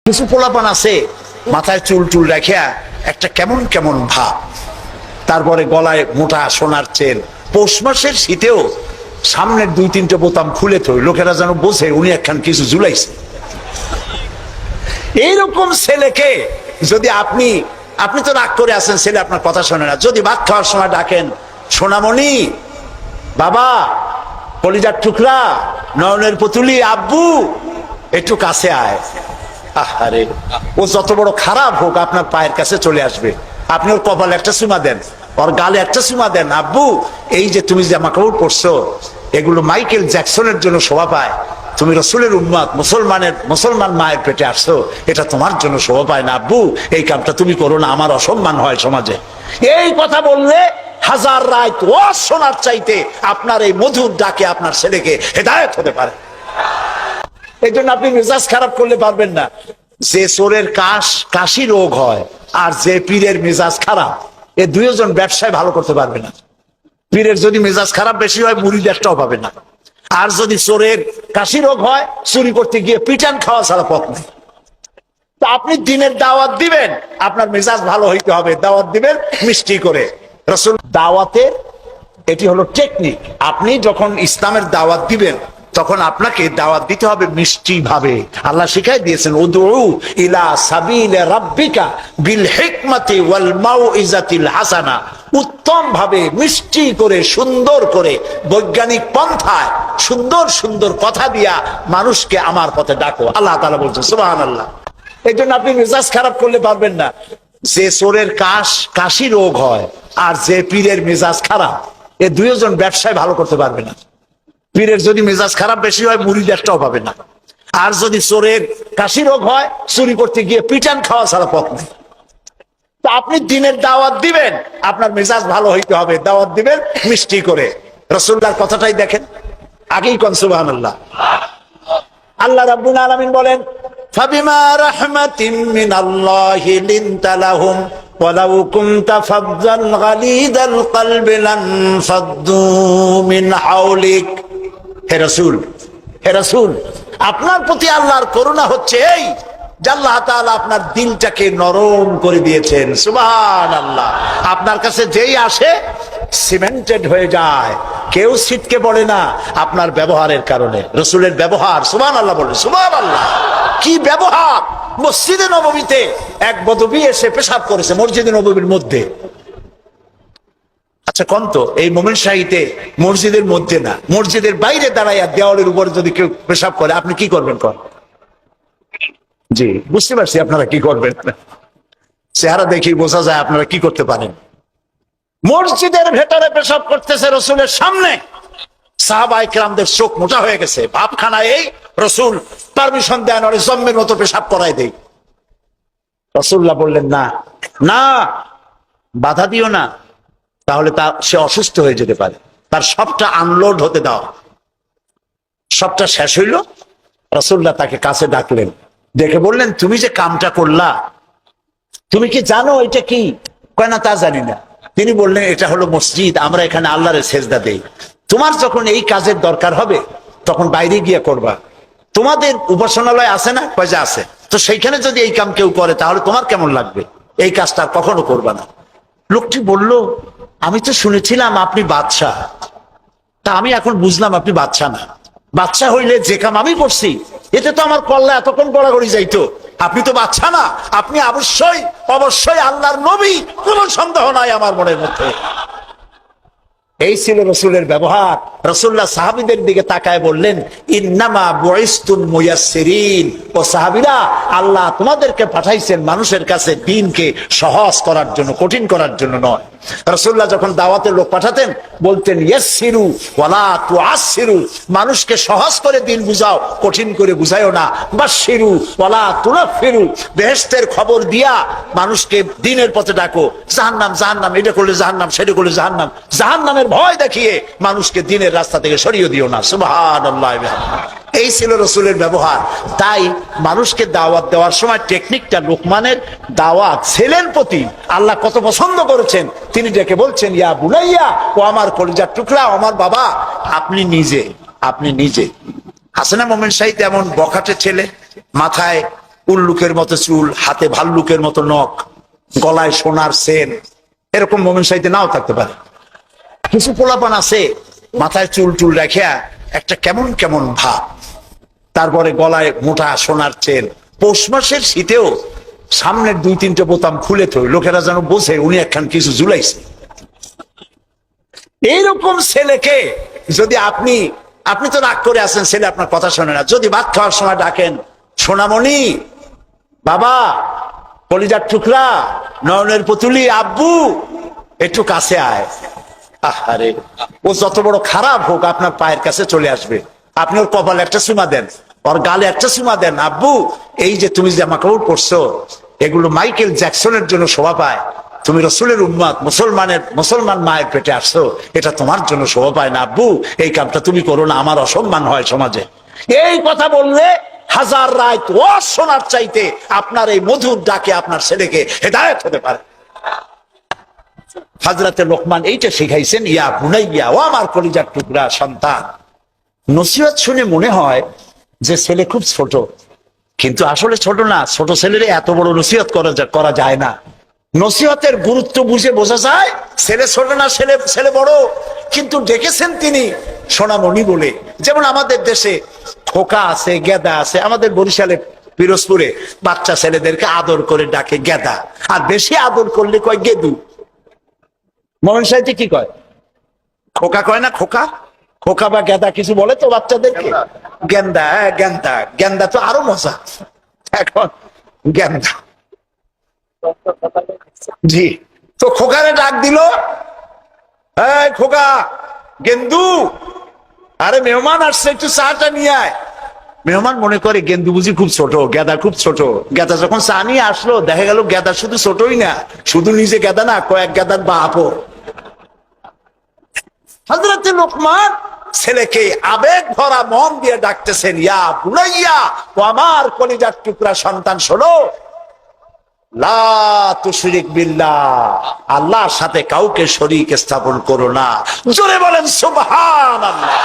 কিছু পোলাপান আছে মাথায় চুল টুল রাখিয়া একটা কেমন কেমন ভাব, তারপরে গলায় মোটা সোনার চেন, পৌষ মাসের শীতেও সামনের দুই তিনটে বোতাম খুলে থই, লোকেরা যেন বোঝে উনি একখান কিছু ঝুলাইছে। এইরকম ছেলেকে যদি আপনি তো রাগ করে আছেন, ছেলে আপনার কথা শোনে না, যদি ভাত খাওয়ার সময় ডাকেন, সোনামণি, বাবা, কলিজার টুকরা, নয়নের পুতুলি, আব্বু, একটু কাছে আয়, আরে ও যত বড় খারাপ হোক আপনার পায়ের কাছে চলে আসবে। আপনি ওর কপালে একটা চুমা দেন, ওর গালে একটা চুমা দেন, আব্বু এই যে তুমি জামা কাপড় পরছো এগুলো মাইকেল জ্যাকসনের জন্য শোভা পায়, তুমি রসুলের উম্মত, মুসলমান মায়ের পেটে আসছো, এটা তোমার জন্য শোভা পায় না আব্বু, এই কামটা তুমি করো না, আমার অসম্মান হয় সমাজে। এই কথা বললে হাজার রাত ও শোনার চাইতে আপনার এই মধুর ডাকে আপনার ছেলেকে হেদায়েত হতে পারে। এই জন্য আপনি মেজাজ খারাপ করলে পারবেন না। যে চোরের কাশি রোগ হয় আর যে পীরের মেজাজ খারাপ, এ দুইজন ব্যবসায় ভালো করতে পারবে না। পীরের যদি মেজাজ খারাপ বেশি হয় মুড়ি একটাও পাবে না, আর যদি চোরের কাশি রোগ হয় চুরি করতে গিয়ে পিটান খাওয়া ছাড়া পথ নেই। তা আপনি দিনের দাওয়াত দিবেন, আপনার মেজাজ ভালো হইতে হবে, দাওয়াত দিবেন মিষ্টি করে। রাসূল দাওয়াতের এটি হলো টেকনিক। আপনি যখন ইসলামের দাওয়াত দিবেন তখন আপনাকে দাওয়াত দিতে হবে মিষ্টি ভাবে। আল্লাহ শিখাই দিয়েছেন, উদউ ইলা সাবিলি রাব্বিকা বিল হিকমাতি ওয়াল মাউইজাতিল হাসানা, উত্তম ভাবে মিষ্টি করে সুন্দর করে বৈজ্ঞানিক পন্থায় সুন্দর সুন্দর কথা দিয়া মানুষকে আমার পথে ডাকো। আল্লাহ তাআলা বলছেন, সুবহানাল্লাহ। এই জন্য আপনি মেজাজ খারাপ করলে পারবেন না। যে চোরের কাশি রোগ হয় আর যে পীরের মেজাজ খারাপ, এ দুইজন ব্যবসায় ভালো করতে পারবে না। পীরের যদি মেজাজ খারাপ বেশি হয় মুড়িদ একটাও পাবে না, আর যদি চোরের কাশি রোগ হয় চুরি করতে গিয়ে পিটান খাওয়া ছাড়া পথ নেই। তা আপনি দিনের দাওয়াত দিবেন, আপনার মেজাজ ভালো হইতে হবে, দাওয়াত দিবেন মিষ্টি করে। রাসূলুল্লাহর কথাটাই দেখেন, আগেই কোন সুবহানাল্লাহ। আল্লাহ রাব্বুল আলামিন বলেন, ফাবিমা রাহমাতিন মিনাল্লাহি লিনতা লাহুম ওয়ালাউ কুনতা ফাযযান গালিদাল কলবি লানফাদ্দু মিন হাওলিক। হে রাসূল, আপনার প্রতি আল্লাহর করুণা হচ্ছে এই যে আল্লাহ তাআলা আপনার দিলটাকে নরম করে দিয়েছেন। সুবহানাল্লাহ। আপনার কাছে যেই আসে সিমেন্টেড হয়ে যায়, কেউ ছিটকে পড়ে না আপনার ব্যবহারের কারণে। রাসূলের ব্যবহার, সুবহানাল্লাহ বলেন, সুবহানাল্লাহ। কি ব্যবহার! মসজিদে নববীতে এক বদবী এসে পেশাব করেছে মসজিদে নববীর মধ্যে। আচ্ছা কোন তো এই মোমেন শাহীতে মসজিদের মধ্যে না, মসজিদের বাইরে দাঁড়াইয়া দেওয়ালের উপরে যদি কেউ পেশাব করে আপনি কি করবেন? জি বুঝতে পারছি আপনারা কি করবেন, চেহারা দেখি বোঝা যায় আপনারা কি করতে পারেন। মসজিদের ভেতরে পেশাব করতেছে রাসূলের সামনে, সাহাবায়ে কেরামদের চোখ মোটা হয়ে গেছে, ভাবখানায় এই রাসূল পারমিশন দেন ওরে জম্মের মতো পেশাব করাই দেই। রাসূলুল্লাহ বললেন, না না, বাধা দিও না, তাহলে সে অসুস্থ হয়ে যেতে পারে, তার সবটা আনলোড হতে দাও। সবটা শেষ হইল, রাসূলুল্লাহ তাকে কাছে ডাকলেন, ডেকে বললেন, তুমি যে কামটা করলা তুমি কি জানো এটা কি? কয় না, তা জানি না। তিনি বললেন, এটা হলো মসজিদ, আমরা এখানে আল্লাহর সেজদা দেই, তোমার যখন এই কাজের দরকার হবে তখন বাইরে গিয়ে করবা। তোমাদের উপাসনালয় আছে না? কয় যে আছে। তো সেইখানে যদি এই কাম কেউ করে তাহলে তোমার কেমন লাগবে? এই কাজটা কখনো করবা না। লোকটি বলল, আমি তো শুনেছিলাম আপনি বাদশাহ, তা আমি এখন বুঝলাম আপনি বাদশাহ না। বাদশাহ হইলে যে কাম আমি করছি এতে তো আমার কল্লা এতক্ষণ গড়াগড়ি যাইতো। আপনি তো বাদশাহ না, আপনি অবশ্যই আল্লাহর নবী, কোনো সন্দেহ নাই আমার মনের মধ্যে। এই ছিল রাসূলের ব্যবহার। রাসূলুল্লাহ সাহাবীদের দিকে তাকায় বললেন, ইন্নামা বুইসতুম মুয়াসসিরিন, ও সাহাবীরা, আল্লাহ তোমাদেরকে পাঠাইছেন মানুষের কাছে দ্বীনকে সহজ করার জন্য, কঠিন করার জন্য নয়। রাসূলুল্লাহ যখন দাওয়াতের লোক পাঠাতেন বলতেন, ইয়াসসিরু ওয়ালা তুআসসিরু, মানুষকে সহজ করে দ্বীন বুঝাও, কঠিন করে বুঝাইও না। বাশশিরু ওয়ালা তুনাফিরু, বেহেশতের খবর দিয়া মানুষকে দ্বীনের পথে ডাকো। জাহান্নাম, এটা করলে জাহান্নাম, সেটা করলে জাহান্নামের ভয় দেখিয়ে মানুষকে দ্বীনের রাস্তা থেকে সরিয়ে দিও না। সুবহানাল্লাহ। এই ছিল রাসূলের ব্যবহার। তাই মানুষকে দাওয়াত দেওয়ার সময় টেকনিকটা, লোকমানের দাওয়াত ছেলের প্রতি আল্লাহ কত পছন্দ করেছেন। তিনি ডেকে বলছেন, ইয়া বুনাইয়া, ও আমার কলিজার টুকরা, আমার বাবা, আপনি নিজে আছে না মোমেন শাহীতে এমন বখাটে ছেলে, মাথায় উল্লুকের মতো চুল, হাতে ভাল্লুকের মতো নখ, গলায় সোনার চেন, এরকম মোমেন সাইতে নাও থাকতে পারে। কিছু পোলাপান আছে মাথায় চুল টুল রেখে একটা কেমন কেমন ভাব, তারপরে গলায় মোটা সোনার চেন, পৌষ মাসের শীতেও সামনের 2-3টে বোতাম খুলে থই, লোকেরা যেন বোঝে উনি একখান কিছু ঝুলাইছে। এইরকম ছেলেকে যদি আপনি তো রাগ করে আছেন, ছেলে আপনার কথা শোনে না, যদি ভাত খাওয়ার সময় ডাকেন, সোনামণি, বাবা, কলিজার টুকরা, নয়নের পুতুলি, আব্বু, একটু কাছে আয়। আরে ও যত বড় খারাপ হোক আপনার পায়ের কাছে চলে আসবে, আপনি ওর কপালে একটা চুমা দেন, ওর গালে একটা চুমা দেন। আব্বু, এই যে তুমি জামা কাপড় পরছো, এগুলো মাইকেল জ্যাকসনের জন্য শোভা পায়, তুমি রসুলের উম্মত, মুসলমান মায়ের পেটে আসছো, এটা তোমার জন্য শোভা পায় না। আব্বু, এই কামটা তুমি করো না, আমার অসম্মান হয় সমাজে। এই কথা বললে হাজার রাত ও শোনার চাইতে আপনার এই মধুর ডাকে আপনার ছেলেকে হেদায়েত হতে পারে। হযরতে লোকমান এইটা শিখাইছেন, ইয়া বুনাইয়া, ও আমার কলিজার টুকরা সন্তান। নসিহত শুনে মনে হয় যে ছেলে খুব ছোট, কিন্তু আসলে ছোট না। ছোট ছেলের এত বড় নসিহত করা যায় না। নসিহতের গুরুত্ব বুঝে বোঝা যায় ছেলে ছোট না ছেলে বড়, কিন্তু ডেকেছেন তিনি সোনামণি বলে। যেমন আমাদের দেশে খোকা আছে, গেদা আছে। আমাদের বরিশালে পিরোজপুরে বাচ্চা ছেলেদেরকে আদর করে ডাকে গেদা, আর বেশি আদর করলে কয় গেদু। মোহন সাহিত্যে কি কয়? খোকা কয় না? খোকা, খোকা বা গেদা কিছু বলে তো বাচ্চাদেরকে? গেন্দা, গেন্দা, গেন্দা তো আরো মজা। এখন গেন্দা, জি। তো খোকারে ডাক দিল, এই খোকা, গেন্দু, আরে মেহমান আসছে, একটু চাটা নিয়ে আয়। মেহমান মনে করে গেন্দু বুঝি খুব ছোট, গেদা খুব ছোট। গেদা যখন চা নিয়ে আসলো, দেখা গেল গেদা শুধু ছোটই না, শুধু নিজে গেদা না, কয়েক গেদার বাপও। হযরতে লোকমান ছেলেকে আবেগ ভরা মন দিয়ে ডাকতেছেন, ইয়া বুনাইয়া, ও আমার কলিজার টুকরা সন্তান, শোনো, লা তুশরিক বিল্লাহ, আল্লাহর সাথে কাউকে শরীক স্থাপন করো না। জোরে বলেন সুবহানাল্লাহ।